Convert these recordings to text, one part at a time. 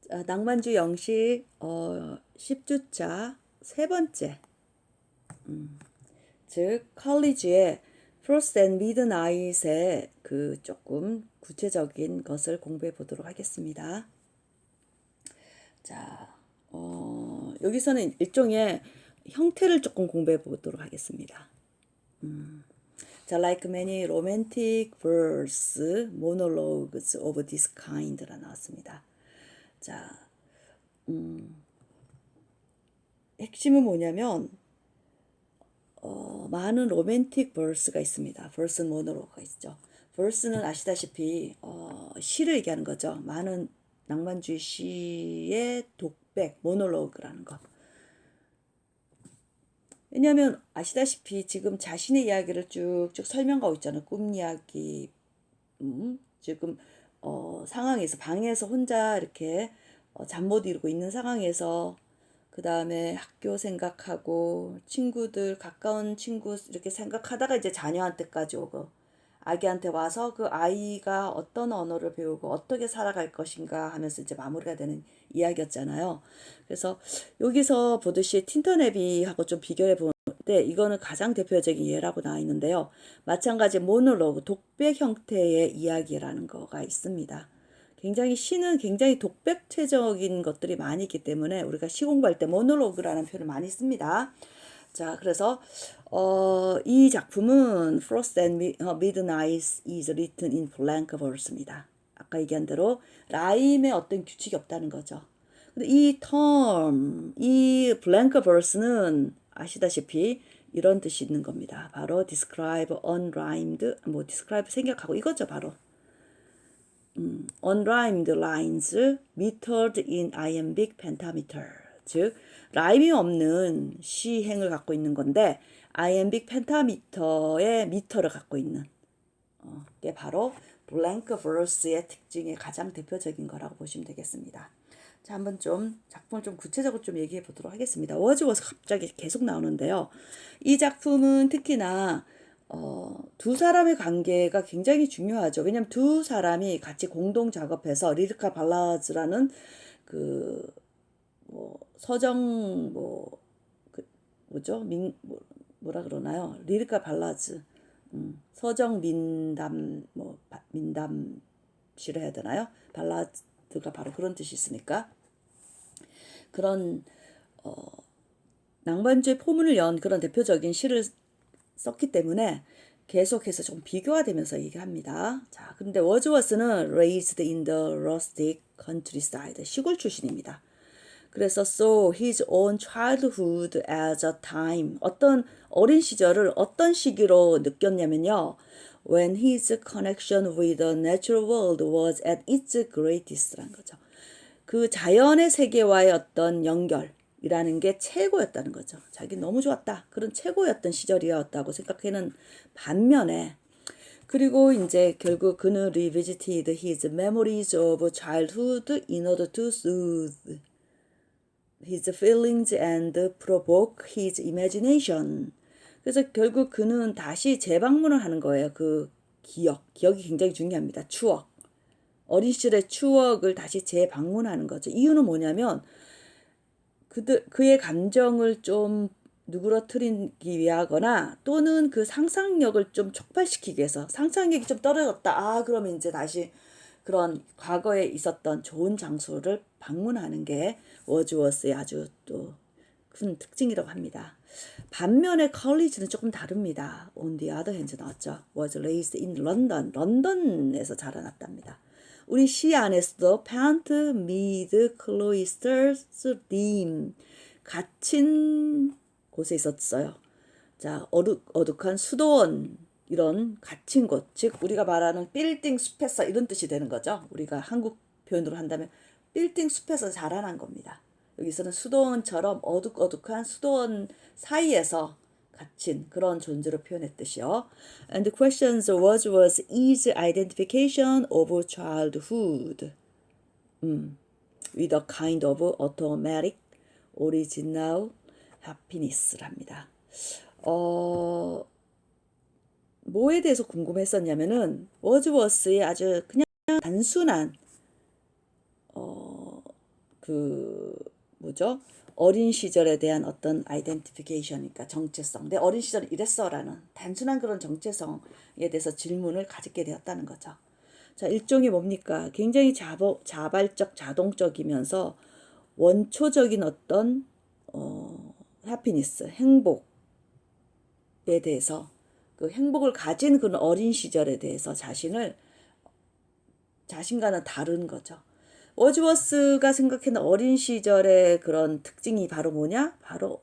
자, 낭만주 영시 10주차 세 번째, 즉 컬리지의 Frost and Midnight의 그 조금 구체적인 것을 공부해 보도록 하겠습니다. 자, 여기서는 일종의 형태를 조금 공부해 보도록 하겠습니다. 자, like many romantic verse, monologues of this kind라 나왔습니다. 자, 핵심은 뭐냐면 많은 로맨틱 벌스가 있습니다. 벌스 모노로가 있죠. 벌스는 아시다시피 시를 얘기하는 거죠. 많은 낭만주의 시의 독백, 모노로그라는 거. 왜냐하면 아시다시피 지금 자신의 이야기를 쭉쭉 설명하고 있잖아요. 꿈 이야기, 지금 상황에서 방에서 혼자 이렇게 잠 못 이루고 있는 상황에서 그 다음에 학교 생각하고 친구들 가까운 친구 이렇게 생각하다가 이제 자녀한테까지 오고 아기한테 와서 그 아이가 어떤 언어를 배우고 어떻게 살아갈 것인가 하면서 이제 마무리가 되는 이야기였잖아요. 그래서 여기서 보듯이 틴턴애비하고 좀 비교해 보는데 이거는 가장 대표적인 예라고 나와 있는데요. 마찬가지 모노로그 독백 형태의 이야기라는 거가 있습니다. 굉장히 시는 굉장히 독백체적인 것들이 많이 있기 때문에 우리가 시 공부할 때 모노로그라는 표현을 많이 씁니다. 자, 그래서 이 작품은 Frost and Midnight is written in blank verse입니다. 아까 얘기한 대로 라임에 어떤 규칙이 없다는 거죠. 근데 이 blank verse는 아시다시피 이런 뜻이 있는 겁니다. 바로 describe unrhymed, 뭐 describe 생략하고 이거죠, 바로. unrhymed lines metered in iambic pentameter. 즉 라임이 없는 시행을 갖고 있는 건데 iambic pentameter의 미터를 갖고 있는 게 바로 blank verse의 특징의 가장 대표적인 거라고 보시면 되겠습니다. 자, 한번 좀 작품을 좀 구체적으로 좀 얘기해 보도록 하겠습니다. 워즈워스 갑자기 계속 나오는데요. 이 작품은 특히나 두 사람의 관계가 굉장히 중요하죠. 왜냐하면 두 사람이 같이 공동 작업해서 리리카 발라드라는 그 뭐 서정 뭐죠? 뭐라 그러나요? 리리카 발라드, 서정 민담 민담시를 해야 되나요? 발라드가 바로 그런 뜻이 있으니까 그런 낭만주의 포문을 연 그런 대표적인 시를 썼기 때문에 계속해서 좀 비교가 되면서 얘기합니다. 자, 근데 워즈워스는 raised in the rustic countryside, 시골 출신입니다. 그래서 so his own childhood as a time, 어떤 어린 시절을 어떤 시기로 느꼈냐면요. when his connection with the natural world was at its greatest라는 거죠. 그 자연의 세계와의 어떤 연결이라는 게 최고였다는 거죠. 자기 너무 좋았다. 그런 최고였던 시절이었다고 생각하는 반면에 그리고 이제 결국 그는 revisited his memories of childhood in order to soothe his feelings and provoke his imagination. 그래서 결국 그는 다시 재방문을 하는 거예요. 그 기억이 굉장히 중요합니다. 추억. 어린 시절의 추억을 다시 재방문하는 거죠. 이유는 뭐냐면 그의 감정을 좀 누그러뜨리기 위하거나 또는 그 상상력을 좀 촉발시키기 위해서 상상력이 좀 떨어졌다. 그러면 이제 다시 그런 과거에 있었던 좋은 장소를 방문하는 게 워즈워스의 아주 또 큰 특징이라고 합니다. 반면에 컬리지는 조금 다릅니다. On the other hand 나왔죠. Was raised in London. 런던에서 자라났답니다. 우리 시 안에서도 Pant, Mid, Cloisters, Dean 갇힌 곳에 있었어요. 자, 어둑한 수도원 이런 갇힌 곳, 즉 우리가 말하는 빌딩 숲에서 이런 뜻이 되는 거죠. 우리가 한국 표현으로 한다면 빌딩 숲에서 자라난 겁니다. 여기서는 수도원처럼 어둑어둑한 수도원 사이에서 갇힌 그런 존재로 표현했듯이요. And the questions was is identification of childhood with a kind of automatic original happiness랍니다. 뭐에 대해서 궁금했었냐면은 워즈워스의 아주 그냥 단순한 그 뭐죠? 어린 시절에 대한 어떤 아이덴티피케이션이니까 정체성. 내 어린 시절에 이랬어라는 단순한 그런 정체성에 대해서 질문을 가지게 되었다는 거죠. 자, 일종의 뭡니까? 굉장히 자발적, 자동적이면서 원초적인 어떤 해피니스, 행복에 대해서 그 행복을 가진 그런 어린 시절에 대해서 자신과는 다른 거죠. 워즈워스가 생각하는 어린 시절의 그런 특징이 바로 뭐냐? 바로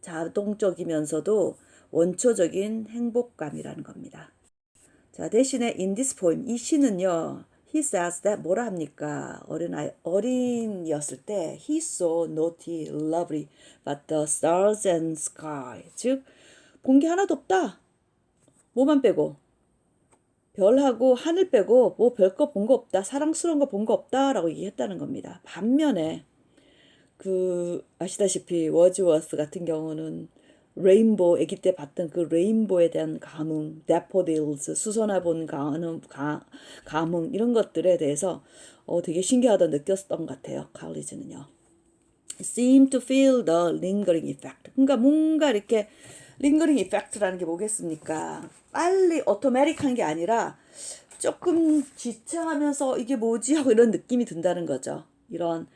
자동적이면서도 원초적인 행복감이라는 겁니다. 자, 대신에 in this poem, 이 시는요, he says that 뭐라 합니까? 어린이였을 때 he saw naughty, lovely, but the stars and sky. 즉, 본 게 하나도 없다. 뭐만 빼고. 별하고 하늘 빼고 뭐 별거 본 거 없다. 사랑스러운 거 본 거 없다라고 얘기했다는 겁니다. 반면에 아시다시피 워즈워스 같은 경우는 레인보우 아기 때 봤던 그 레인보우에 대한 감흥, daffodils 수선화 본 감흥 이런 것들에 대해서 되게 신기하다 느꼈던 것 같아요. 칼리지는요. seem to feel the lingering effect. 그러니까 뭔가 이렇게 lingering effect라는 게 뭐겠습니까? 빨리 오토매틱한 게 아니라 조금 지체하면서 이게 뭐지 하고 이런 느낌이 든다는 거죠. 이런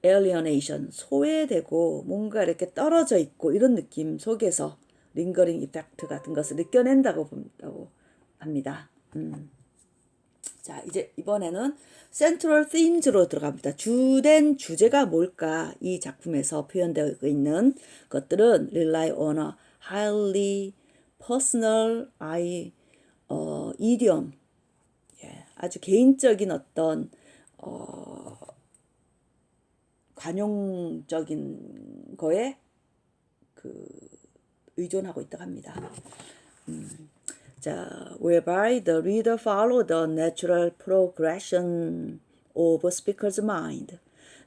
alienation, 소외되고 뭔가 이렇게 떨어져 있고 이런 느낌 속에서 lingering effect 같은 것을 느껴낸다고 본다고 합니다. 자, 이제 이번에는 central themes로 들어갑니다. 주된 주제가 뭘까? 이 작품에서 표현되고 있는 것들은 rely on a highly personal idiom. 예, 아주 개인적인 어떤 관용적인 거에 의존하고 있다고 합니다. 자, whereby the reader follow the natural progression of speaker's mind.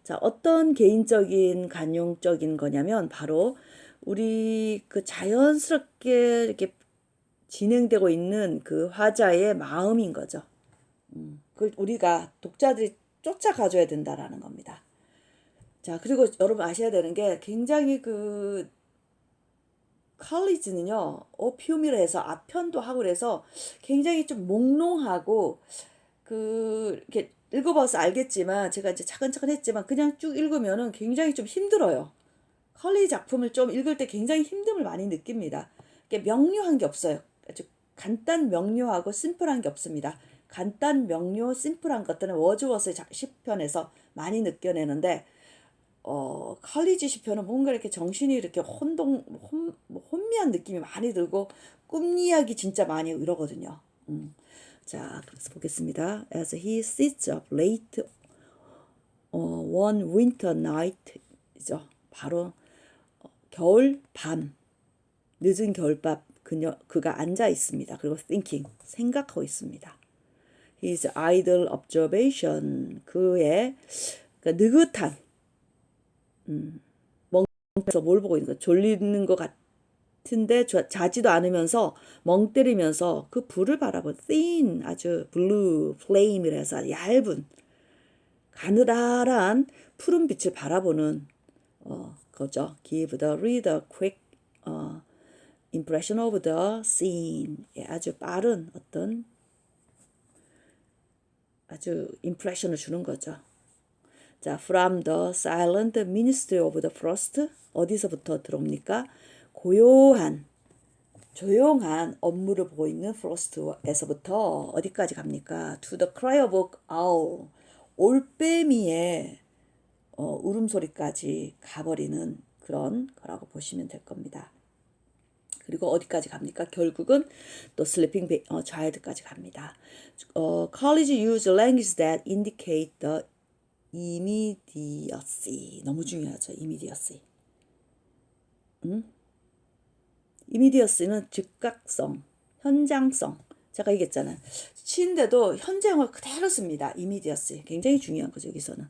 자, 어떤 개인적인 관용적인 거냐면 바로 우리 그 자연스럽게 이렇게 진행되고 있는 그 화자의 마음인 거죠. 그걸 우리가 독자들이 쫓아가줘야 된다라는 겁니다. 자, 그리고 여러분 아셔야 되는 게 굉장히 칼리지는요, 오피움이라 해서 앞편도 하고 그래서 굉장히 좀 몽롱하고, 이렇게 읽어봐서 알겠지만, 제가 이제 차근차근 했지만, 그냥 쭉 읽으면은 굉장히 좀 힘들어요. 칼리 작품을 좀 읽을 때 굉장히 힘듦을 많이 느낍니다. 이게 명료한 게 없어요. 아주 간단, 명료하고 심플한 게 없습니다. 간단, 명료, 심플한 것들은 워즈워스의 시편에서 많이 느껴내는데, 칼리지 시편은 뭔가 이렇게 정신이 이렇게 혼미한 느낌이 많이 들고, 꿈 이야기 진짜 많이 이러거든요. 자, 그래서 보겠습니다. As he sits up late one winter night, 이죠. 바로 겨울 밤, 늦은 겨울밤 그가 앉아 있습니다. 그리고 thinking, 생각하고 있습니다. His idle observation, 그의 느긋한 멍에서 뭘 보고 있는 거 졸리는 것 같은데 자지도 않으면서 멍 때리면서 그 불을 바라본 thin 아주 blue flame이라서 얇은 가느다란 푸른 빛을 바라보는 거죠. Give the reader quick impression of the scene. 예, 아주 빠른 어떤 아주 impression을 주는 거죠. 자, from the silent ministry of the frost. 어디서부터 들어옵니까? 조용한 업무를 보고 있는 프로스트에서부터 어디까지 갑니까? To the cry of owl. 올빼미의 울음소리까지 가버리는 그런 거라고 보시면 될 겁니다. 그리고 어디까지 갑니까? 결국은 또 sleeping child까지 갑니다. College use language that indicate the immediacy. 너무 중요하죠. immediacy. immediacy는 즉각성, 현장성. 제가 얘기했잖아요. 시인데도 현재형을 그대로 씁니다. immediacy. 굉장히 중요한 거죠. 여기서는.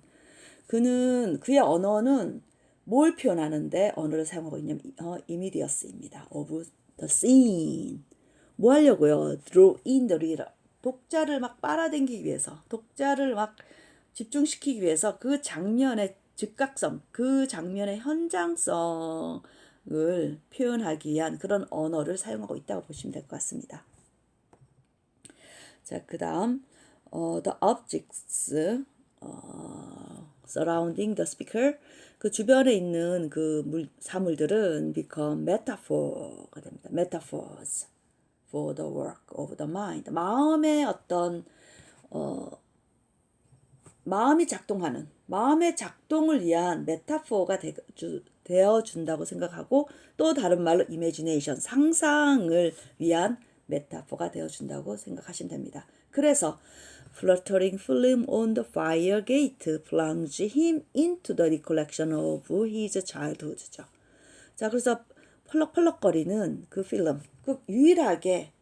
그의 언어는 뭘 표현하는데 언어를 사용하고 있냐면 immediacy입니다. of the scene. 뭐 하려고요? draw in the reader. 독자를 막 빨아당기기 위해서, 독자를 막 집중시키기 위해서 그 장면에 즉각성, 그 장면의 현장성을 표현하기 위한 그런 언어를 사용하고 있다고 보시면 될 것 같습니다. 자, 그 다음 the objects surrounding the speaker, 그 주변에 있는 그 사물들은 become metaphor가 됩니다. metaphors for the work of the mind. 마음의 어떤 마음이 작동하는, 마음의 작동을 위한 메타포가 되어 준다고 생각하고, 또 다른 말로 imagination, 상상을 위한 메타포가 되어 준다고 생각하시면 됩니다. 그래서 fluttering film on the fire gate plunge him into the recollection of his childhood죠. 자, 그래서 펄럭펄럭거리는 그 필름, 그 유일하게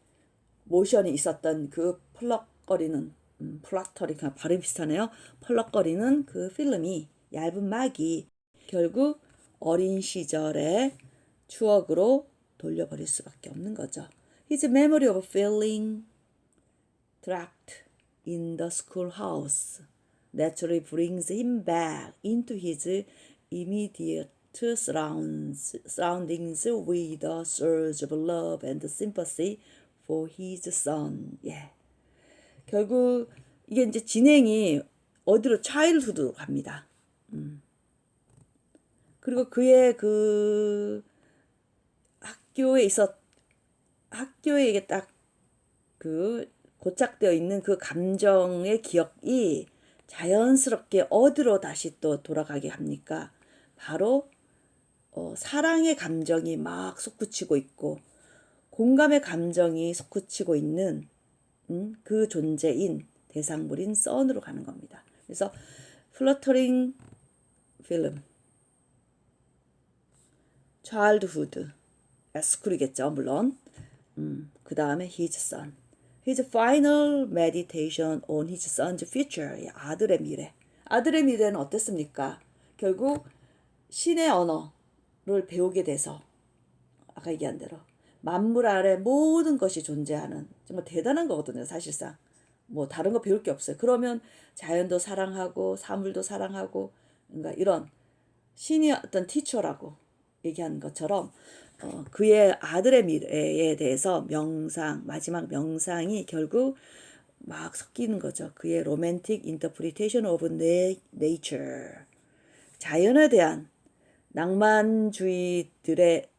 모션이 있었던 그 펄럭거리는 플라터링, 발음 비슷하네요. 펄럭거리는 그 필름이, 얇은 막이 결국 어린 시절의 추억으로 돌려버릴 수밖에 없는 거죠. His memory of feeling trapped in the schoolhouse naturally brings him back into his immediate surroundings with a surge of love and sympathy for his son. 예. 결국 이게 이제 진행이 어디로 차일드로 갑니다. 그리고 그의 그 학교에 이게 딱 그 고착되어 있는 그 감정의 기억이 자연스럽게 어디로 다시 또 돌아가게 합니까? 바로 사랑의 감정이 막 솟구치고 있고 공감의 감정이 솟구치고 있는 그 존재인 대상물인 선으로 가는 겁니다. 그래서 fluttering film, childhood, 스쿨이겠죠 물론. 그 다음에 his son, his final meditation on his son's future, 아들의 미래. 아들의 미래는 어땠습니까? 결국 신의 언어를 배우게 돼서 아까 얘기한 대로 만물 아래 모든 것이 존재하는 정말 대단한 거거든요. 사실상 뭐 다른 거 배울 게 없어요. 그러면 자연도 사랑하고 사물도 사랑하고, 그러니까 이런 신이 어떤 티처라고 얘기하는 것처럼 그의 아들의 미래에 대해서 명상, 마지막 명상이 결국 막 섞이는 거죠. 그의 로맨틱 인터프리테이션 오브 네이처, 자연에 대한 낭만주의자들의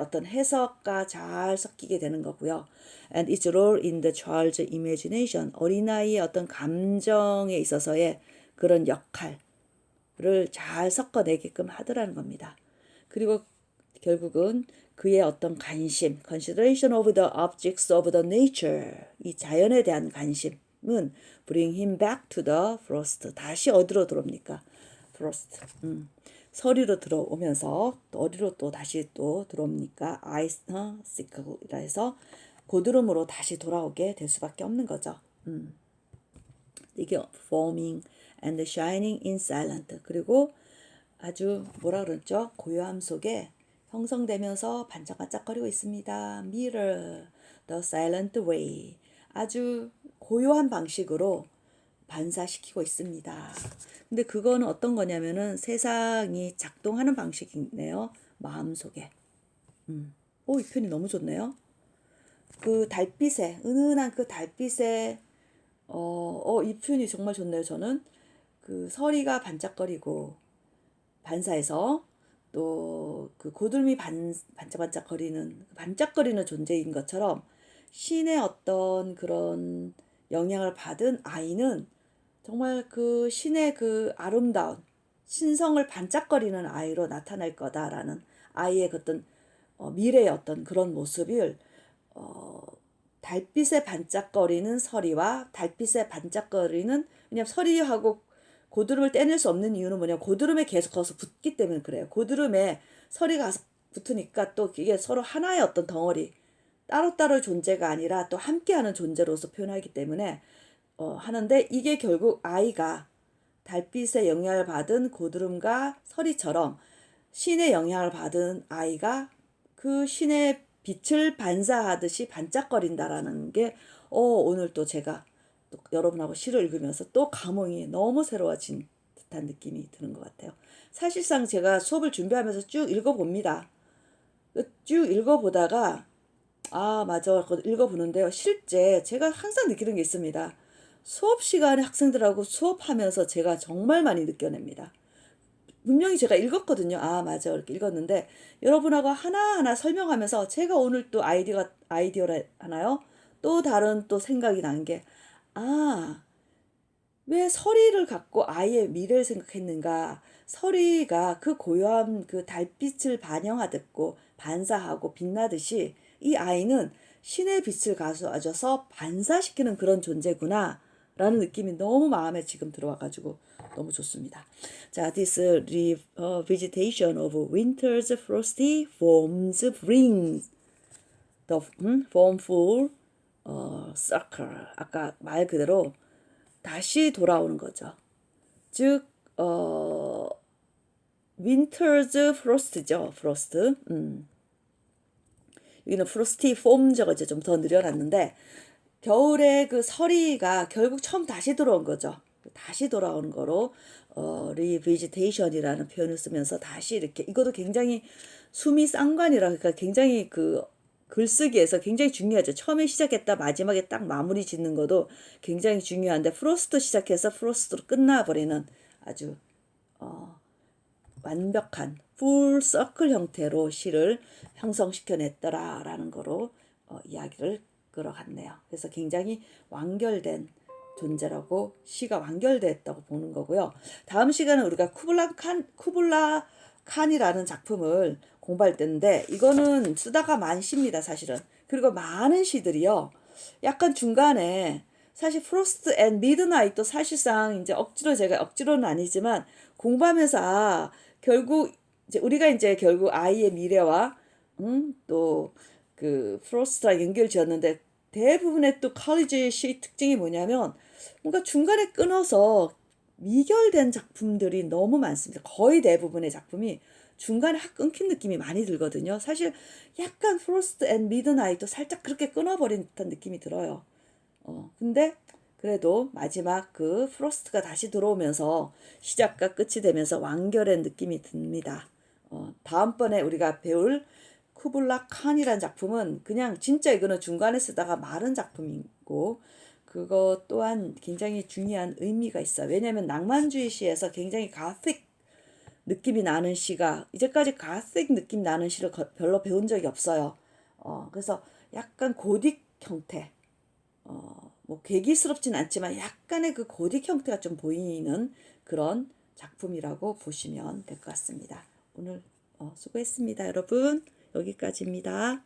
어떤 해석과 잘 섞이게 되는 거고요. And its role in the child's imagination, 어린아이의 어떤 감정에 있어서의 그런 역할을 잘 섞어내게끔 하더라는 겁니다. 그리고 결국은 그의 어떤 관심, consideration of the objects of the nature, 이 자연에 대한 관심은 bring him back to the frost, 다시 어디로 들어옵니까? frost. 서리로 들어오면서 또 어디로 또 다시 또 들어옵니까? icicle이라 해서 고드름으로 다시 돌아오게 될 수밖에 없는 거죠. 이게 forming and shining in silence, 그리고 아주 뭐라 그러죠? 고요함 속에 형성되면서 반짝반짝거리고 있습니다. Mirror, the silent way, 아주 고요한 방식으로 반사시키고 있습니다. 근데 그거는 어떤 거냐면은 세상이 작동하는 방식이네요. 마음속에. 이 표현이 너무 좋네요. 그 달빛에, 은은한 그 달빛에, 이 표현이 정말 좋네요. 저는 그 서리가 반짝거리고 반사해서 또 그 고드름이 반짝거리는 존재인 것처럼 신의 어떤 그런 영향을 받은 아이는 정말 그 신의 그 아름다운 신성을 반짝거리는 아이로 나타날 거다라는 아이의 어떤 미래의 어떤 그런 모습을 달빛에 반짝거리는 서리와 달빛에 반짝거리는, 왜냐면 서리하고 고드름을 떼낼 수 없는 이유는 뭐냐, 고드름에 계속 가서 붙기 때문에 그래요. 고드름에 서리가 가서 붙으니까 또 이게 서로 하나의 어떤 덩어리, 따로따로 존재가 아니라 또 함께하는 존재로서 표현하기 때문에 하는데, 이게 결국 아이가 달빛의 영향을 받은 고드름과 서리처럼 신의 영향을 받은 아이가 그 신의 빛을 반사하듯이 반짝거린다라는 게 오늘 또 제가 또 여러분하고 시를 읽으면서 또 감흥이 너무 새로워진 듯한 느낌이 드는 것 같아요. 사실상 제가 수업을 준비하면서 쭉 읽어봅니다. 쭉 읽어보다가 아 맞아 읽어보는데요. 실제 제가 항상 느끼는 게 있습니다. 수업 시간에 학생들하고 수업하면서 제가 정말 많이 느껴냅니다. 분명히 제가 읽었거든요. 아, 맞아. 이렇게 읽었는데 여러분하고 하나하나 설명하면서 제가 오늘 또 아이디어를 하나요? 또 다른 또 생각이 난 게, 아, 왜 서리를 갖고 아이의 미래를 생각했는가? 서리가 그 고요한 그 달빛을 반영하듯고 반사하고 빛나듯이 이 아이는 신의 빛을 가져와서 반사시키는 그런 존재구나. 라는 느낌이 너무 마음에 지금 들어와가지고 너무 좋습니다. 자, this vegetation of winter's frosty forms brings the formful circle. 아까 말 그대로 다시 돌아오는 거죠. 즉, winter's frost죠. frost. 여기는 frosty form 저거죠. 좀 더 늘려놨는데 겨울에 그 서리가 결국 처음 다시 들어온 거죠. 다시 돌아오는 거로 revegetation이라는 표현을 쓰면서 다시 이렇게 이것도 굉장히 숨이 쌍관이라 그러니까 굉장히 그 글쓰기에서 굉장히 중요하죠. 처음에 시작했다 마지막에 딱 마무리 짓는 것도 굉장히 중요한데 프로스트 시작해서 프로스트로 끝나버리는 아주 완벽한 풀 서클 형태로 시를 형성시켜냈더라라는 거로 이야기를 끌어갔네요. 그래서 굉장히 완결된 존재라고 시가 완결됐다고 보는 거고요. 다음 시간은 우리가 쿠블라 칸이라는 작품을 공부할 때인데 이거는 쓰다가 많은 시입니다, 사실은. 그리고 많은 시들이요. 약간 중간에 사실 프로스트 앤 미드나잇도 사실상 이제 제가 억지로는 아니지만 공부하면서 결국 이제 우리가 이제 결국 아이의 미래와 또 그 프로스트랑 연결 지었는데 대부분의 또 컬리지 시 특징이 뭐냐면 뭔가 중간에 끊어서 미결된 작품들이 너무 많습니다. 거의 대부분의 작품이 중간에 확 끊긴 느낌이 많이 들거든요. 사실 약간 프로스트 앤 미드나잇도 살짝 그렇게 끊어버린 듯한 느낌이 들어요. 근데 그래도 마지막 그 프로스트가 다시 들어오면서 시작과 끝이 되면서 완결한 느낌이 듭니다. 다음번에 우리가 배울 쿠블라 칸이라는 작품은 그냥 진짜 이거는 중간에 쓰다가 마른 작품이고 그거 또한 굉장히 중요한 의미가 있어요. 왜냐하면 낭만주의 시에서 굉장히 가식 느낌이 나는 시가 이제까지 가식 느낌 나는 시를 별로 배운 적이 없어요. 그래서 약간 고딕 형태 뭐 괴기스럽진 않지만 약간의 그 고딕 형태가 좀 보이는 그런 작품이라고 보시면 될 것 같습니다. 오늘 수고했습니다, 여러분. 여기까지입니다.